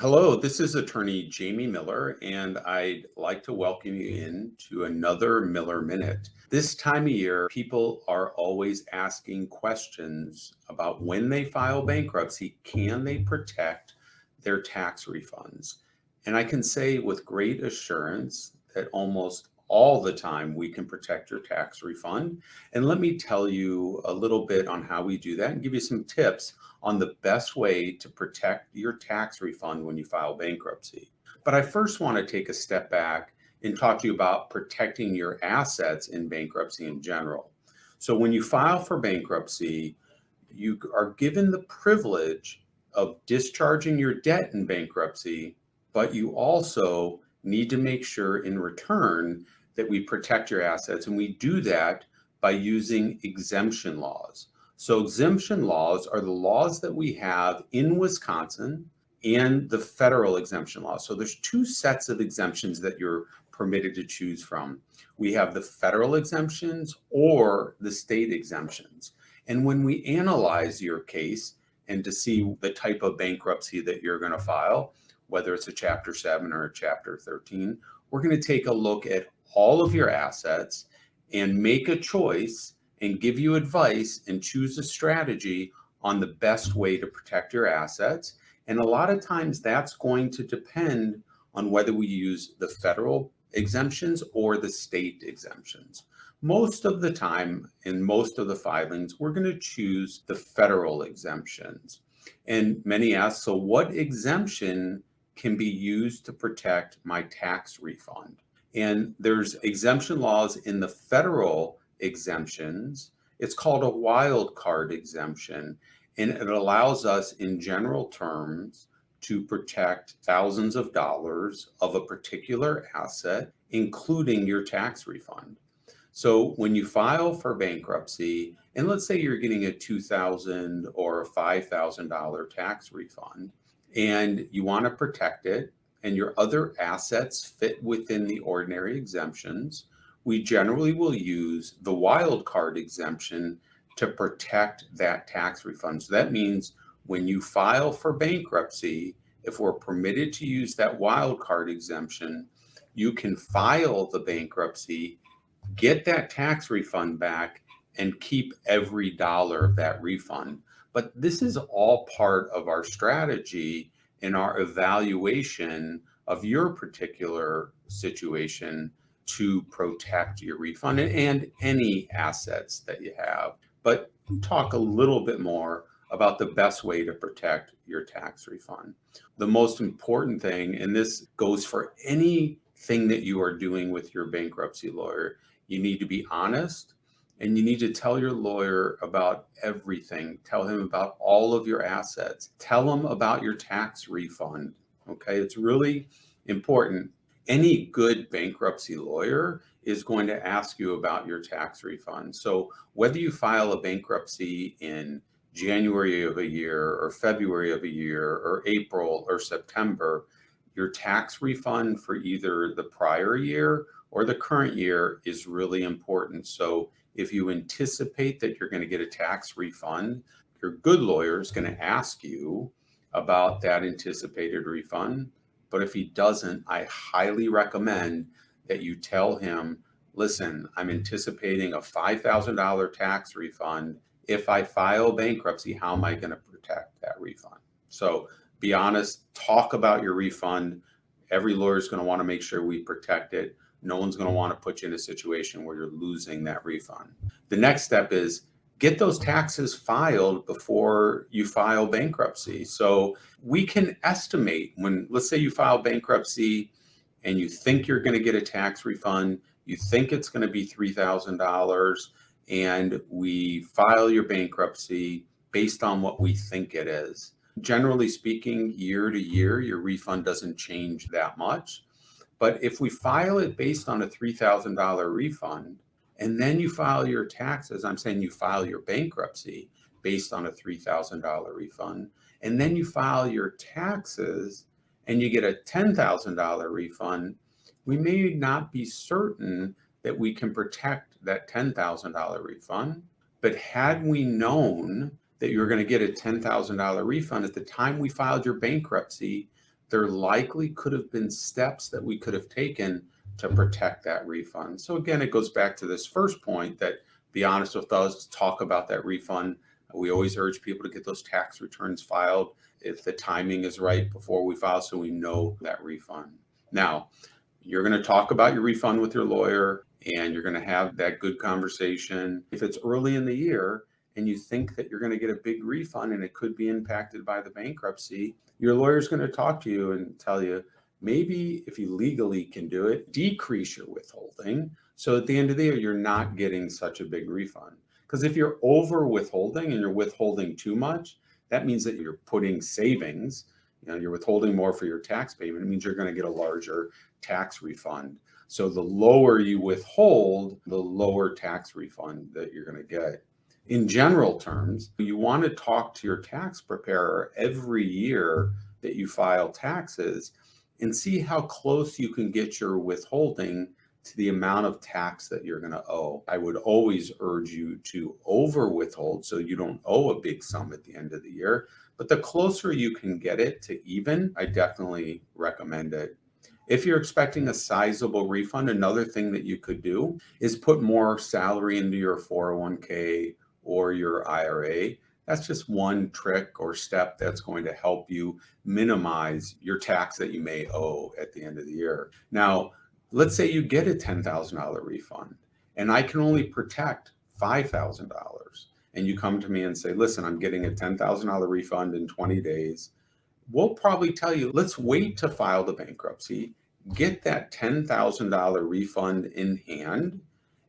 Hello, this is attorney Jamie Miller, and I'd like to welcome you in to another Miller Minute. This time of year, people are always asking questions about when they file bankruptcy, can they protect their tax refunds? And I can say with great assurance that almost all the time we can protect your tax refund. And let me tell you a little bit on how we do that and give you some tips on the best way to protect your tax refund when you file bankruptcy. But I first want to take a step back and talk to you about protecting your assets in bankruptcy in general. So, when you file for bankruptcy, you are given the privilege of discharging your debt in bankruptcy, but you also need to make sure in return that we protect your assets. And we do that by using exemption laws. So, exemption laws are the laws that we have in Wisconsin and the federal exemption law. So, there's two sets of exemptions that you're permitted to choose from. We have the federal exemptions or the state exemptions. And when we analyze your case and to see the type of bankruptcy that you're going to file, whether it's a Chapter 7 or a Chapter 13, we're going to take a look at all of your assets and make a choice and give you advice and choose a strategy on the best way to protect your assets. And a lot of times that's going to depend on whether we use the federal exemptions or the state exemptions. Most of the time, in most of the filings, we're going to choose the federal exemptions. And many ask, so what exemption can be used to protect my tax refund? And there's exemption laws in the federal exemptions. It's called a wild card exemption, and it allows us, in general terms, to protect thousands of dollars of a particular asset, including your tax refund. So when you file for bankruptcy, and let's say you're getting a $2,000 or a $5,000 tax refund, and you want to protect it, and your other assets fit within the ordinary exemptions, we generally will use the wild card exemption to protect that tax refund. So that means when you file for bankruptcy, if we're permitted to use that wild card exemption, you can file the bankruptcy, get that tax refund back, and keep every dollar of that refund. But this is all part of our strategy in our evaluation of your particular situation to protect your refund and any assets that you have. But talk a little bit more about the best way to protect your tax refund. The most important thing, and this goes for anything that you are doing with your bankruptcy lawyer, you need to be honest and you need to tell your lawyer about everything. Tell him about all of your assets. Tell him about your tax refund. Okay, it's really important. Any good bankruptcy lawyer is going to ask you about your tax refund. So whether you file a bankruptcy in January of a year or February of a year or April or September, your tax refund for either the prior year or the current year is really important. So if you anticipate that you're going to get a tax refund, your good lawyer is going to ask you about that anticipated refund. But if he doesn't, I highly recommend that you tell him, listen, I'm anticipating a $5,000 tax refund. If I file bankruptcy, how am I going to protect that refund? So be honest, talk about your refund. Every lawyer is going to want to make sure we protect it. No one's going to want to put you in a situation where you're losing that refund. The next step is get those taxes filed before you file bankruptcy. So we can estimate when, let's say you file bankruptcy and you think you're going to get a tax refund, you think it's going to be $3,000, and we file your bankruptcy based on what we think it is. Generally speaking, year to year, your refund doesn't change that much. But if we file it based on a $3,000 refund, and then you file your taxes, I'm saying you file your bankruptcy based on a $3,000 refund, and then you file your taxes and you get a $10,000 refund, we may not be certain that we can protect that $10,000 refund. But had we known that you were going to get a $10,000 refund at the time we filed your bankruptcy, there likely could have been steps that we could have taken to protect that refund. So again, it goes back to this first point that be honest with us, talk about that refund. We always urge people to get those tax returns filed if the timing is right before we file so we know that refund. Now, you're going to talk about your refund with your lawyer and you're going to have that good conversation. If it's early in the year and you think that you're going to get a big refund and it could be impacted by the bankruptcy, your lawyer's going to talk to you and tell you, maybe if you legally can do it, decrease your withholding. So at the end of the year, you're not getting such a big refund. Because if you're over withholding and you're withholding too much, that means that you're putting savings, you're withholding more for your tax payment. It means you're going to get a larger tax refund. So the lower you withhold, the lower tax refund that you're going to get. In general terms, you want to talk to your tax preparer every year that you file taxes and see how close you can get your withholding to the amount of tax that you're going to owe. I would always urge you to over withhold so you don't owe a big sum at the end of the year. But the closer you can get it to even, I definitely recommend it. If you're expecting a sizable refund, another thing that you could do is put more salary into your 401k or your IRA. That's just one trick or step that's going to help you minimize your tax that you may owe at the end of the year. Now, let's say you get a $10,000 refund and I can only protect $5,000. And you come to me and say, listen, I'm getting a $10,000 refund in 20 days. We'll probably tell you, let's wait to file the bankruptcy, get that $10,000 refund in hand,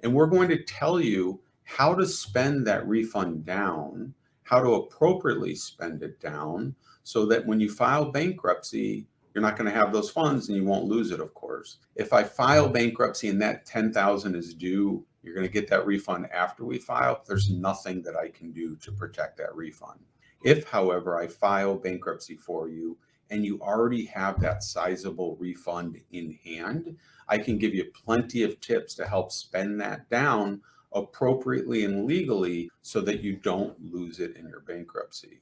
and we're going to tell you how to spend that refund down, how to appropriately spend it down, so that when you file bankruptcy, you're not going to have those funds and you won't lose it, of course. If I file bankruptcy and that $10,000 is due, you're going to get that refund after we file. There's nothing that I can do to protect that refund. If, however, I file bankruptcy for you and you already have that sizable refund in hand, I can give you plenty of tips to help spend that down appropriately and legally so that you don't lose it in your bankruptcy.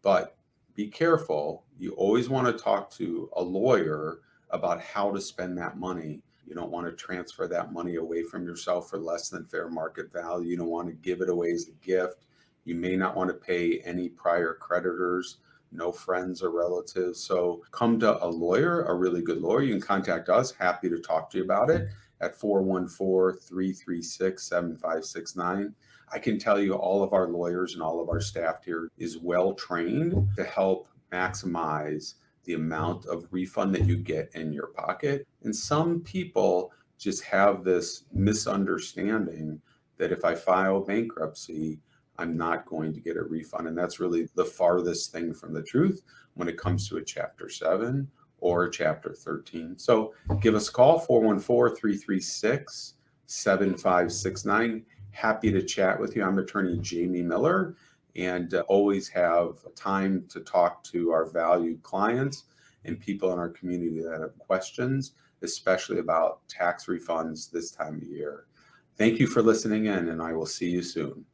But be careful. You always want to talk to a lawyer about how to spend that money. You don't want to transfer that money away from yourself for less than fair market value. You don't want to give it away as a gift. You may not want to pay any prior creditors, no friends or relatives. So come to a lawyer, a really good lawyer. You can contact us. Happy to talk to you about it at 414-336-7569. I can tell you all of our lawyers and all of our staff here is well trained to help maximize the amount of refund that you get in your pocket. And some people just have this misunderstanding that if I file bankruptcy, I'm not going to get a refund. And that's really the farthest thing from the truth when it comes to a Chapter 7 or a Chapter 13. So give us a call, 414-336-7569. Happy to chat with you. I'm attorney Jamie Miller and always have time to talk to our valued clients and people in our community that have questions, especially about tax refunds this time of year. Thank you for listening in, and I will see you soon.